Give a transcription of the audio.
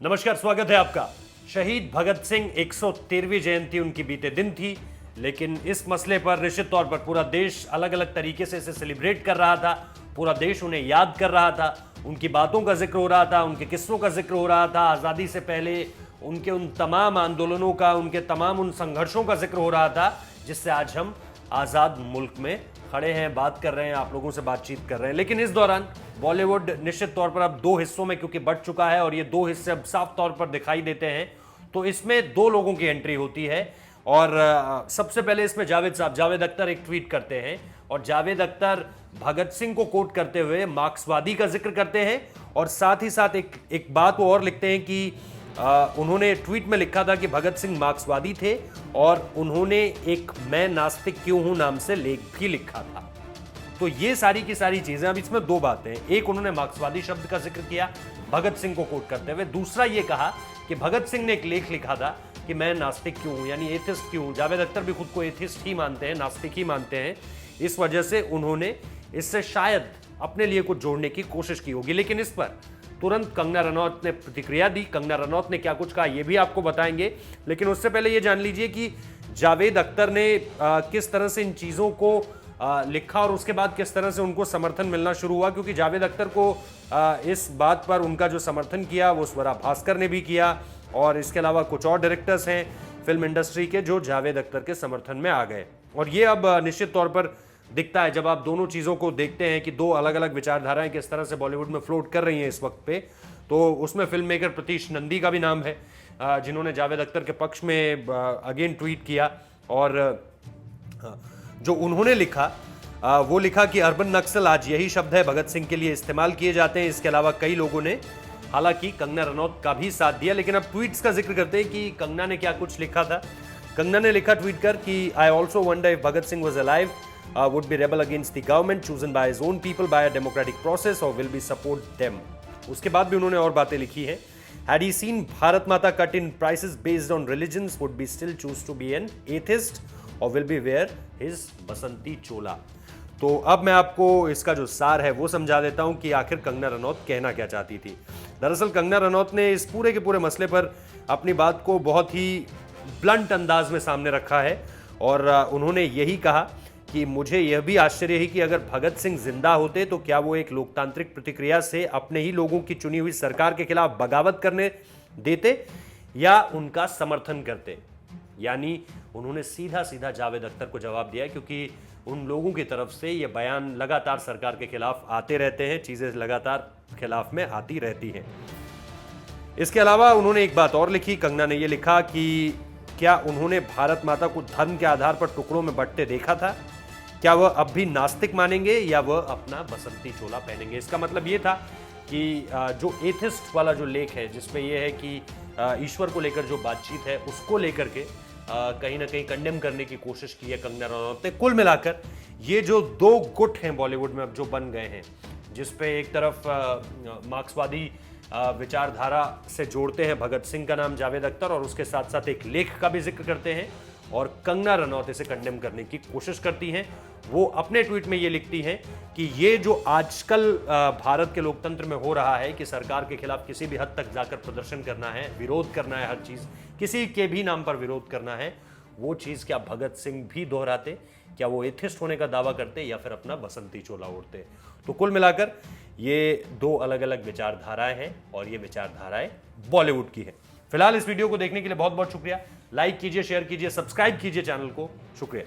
नमस्कार, स्वागत है आपका। शहीद भगत सिंह 113वीं जयंती उनकी बीते दिन थी, लेकिन इस मसले पर निश्चित तौर पर पूरा देश अलग अलग तरीके से इसे सेलिब्रेट कर रहा था। पूरा देश उन्हें याद कर रहा था, उनकी बातों का जिक्र हो रहा था, उनके किस्सों का जिक्र हो रहा था, आज़ादी से पहले उनके उन तमाम आंदोलनों का, उनके तमाम उन संघर्षों का जिक्र हो रहा था, जिससे आज हम आज़ाद मुल्क में खड़े हैं, बात कर रहे हैं, आप लोगों से बातचीत कर रहे हैं। लेकिन इस दौरान बॉलीवुड निश्चित तौर पर अब दो हिस्सों में क्योंकि बंट चुका है और ये दो हिस्से अब साफ तौर पर दिखाई देते हैं, तो इसमें दो लोगों की एंट्री होती है। और सबसे पहले इसमें जावेद अख्तर एक ट्वीट करते हैं और जावेद अख्तर भगत सिंह को कोट करते हुए मार्क्सवादी का जिक्र करते हैं और साथ ही साथ एक बात वो और लिखते हैं कि उन्होंने ट्वीट में लिखा था कि भगत सिंह मार्क्सवादी थे और उन्होंने एक मैं नास्तिक क्यों हूं नाम से लेख भी लिखा था। तो ये सारी की सारी चीजें, अब इसमें दो बातें हैं। एक, उन्होंने मार्क्सवादी शब्द का जिक्र किया भगत सिंह को कोट करते हुए। दूसरा ये कहा कि भगत सिंह ने एक लेख लिखा था कि मैं नास्तिक क्यों हूं, यानी एथिस्ट क्यों हूं। जावेद अख्तर भी खुद को एथिस्ट ही मानते हैं, नास्तिक ही मानते हैं। इस वजह से उन्होंने इससे शायद अपने लिए कुछ जोड़ने की कोशिश की होगी। लेकिन इस पर तुरंत कंगना रनौत ने प्रतिक्रिया दी। कंगना रनौत ने क्या कुछ कहा ये भी आपको बताएंगे, लेकिन उससे पहले ये जान लीजिए कि जावेद अख्तर ने किस तरह से इन चीज़ों को लिखा और उसके बाद किस तरह से उनको समर्थन मिलना शुरू हुआ। क्योंकि जावेद अख्तर को इस बात पर उनका जो समर्थन किया वो स्वरा भास्कर ने भी किया और इसके अलावा कुछ और डायरेक्टर्स हैं फिल्म इंडस्ट्री के जो जावेद अख्तर के समर्थन में आ गए। और ये अब निश्चित तौर पर दिखता है जब आप दोनों चीज़ों को देखते हैं कि दो अलग अलग विचारधाराएं किस तरह से बॉलीवुड में फ्लोट कर रही हैं इस वक्त पे। तो उसमें फिल्म मेकर प्रतीश नंदी का भी नाम है, जिन्होंने जावेद अख्तर के पक्ष में अगेन ट्वीट किया और जो उन्होंने लिखा वो लिखा कि अर्बन नक्सल आज यही शब्द है भगत सिंह के लिए इस्तेमाल किए जाते हैं। इसके अलावा कई लोगों ने, हालांकि कंगना रनौत का भी साथ दिया। लेकिन अब ट्वीट्स का जिक्र करते हैं कि कंगना ने क्या कुछ लिखा था। कंगना ने लिखा ट्वीट कर कि I also wonder if Bhagat Singh was alive would be rebel against the government chosen by his own people by a democratic process or will be support them। उसके बाद भी उन्होंने और बातें लिखी हैं। Had he seen भारत माता cut in prices based on religions would be still choose to be an atheist or will be wear his बसंती चोला। तो अब मैं आपको इसका जो सार है वो समझा देता हूं कि आखिर कंगना रनौत कहना क्या चाहती थी। दरअसल कंगना रनौत ने इस पूरे के पूरे मसले पर अपनी बात को बहुत ही ब्लंट अंदाज में सामने रखा है और उन्होंने यही कहा कि मुझे यह भी आश्चर्य है कि अगर भगत सिंह जिंदा होते तो क्या वो एक लोकतांत्रिक प्रतिक्रिया से अपने ही लोगों की चुनी हुई सरकार के खिलाफ बगावत करने देते या उनका समर्थन करते। यानी उन्होंने सीधा सीधा जावेद अख्तर को जवाब दिया, क्योंकि उन लोगों की तरफ से ये बयान लगातार सरकार के खिलाफ आते रहते हैं, चीजें लगातार खिलाफ में आती रहती हैं। इसके अलावा उन्होंने एक बात और लिखी। कंगना ने यह लिखा कि क्या उन्होंने भारत माता को धर्म के आधार पर टुकड़ों में बंटते देखा था? क्या वह अब भी नास्तिक मानेंगे या वह अपना बसंती चोला पहनेंगे? इसका मतलब ये था कि जो एथिस्ट वाला जो लेख है जिसमें यह है कि ईश्वर को लेकर जो बातचीत है उसको लेकर के कहीं ना कहीं कंडेम करने की कोशिश की है कंगना रनौत ने। कुल मिलाकर ये जो दो गुट हैं बॉलीवुड में अब जो बन गए हैं, जिसपे एक तरफ मार्क्सवादी विचारधारा से जोड़ते हैं भगत सिंह का नाम जावेद अख्तर और उसके साथ साथ एक लेख का भी जिक्र करते हैं और कंगना रनौत इसे कंडेम करने की कोशिश करती हैं। वो अपने ट्वीट में ये लिखती हैं कि ये जो आजकल भारत के लोकतंत्र में हो रहा है कि सरकार के खिलाफ किसी भी हद तक जाकर प्रदर्शन करना है, विरोध करना है, हर चीज़ किसी के भी नाम पर विरोध करना है, वो चीज़ क्या भगत सिंह भी दोहराते? क्या वो एथिस्ट होने का दावा करते या फिर अपना बसंती चोला ओढ़ते? तो कुल मिलाकर ये दो अलग अलग विचारधाराएं हैं और ये विचारधाराएं बॉलीवुड की है। फिलहाल इस वीडियो को देखने के लिए बहुत बहुत शुक्रिया। लाइक कीजिए, शेयर कीजिए, सब्सक्राइब कीजिए चैनल को। शुक्रिया।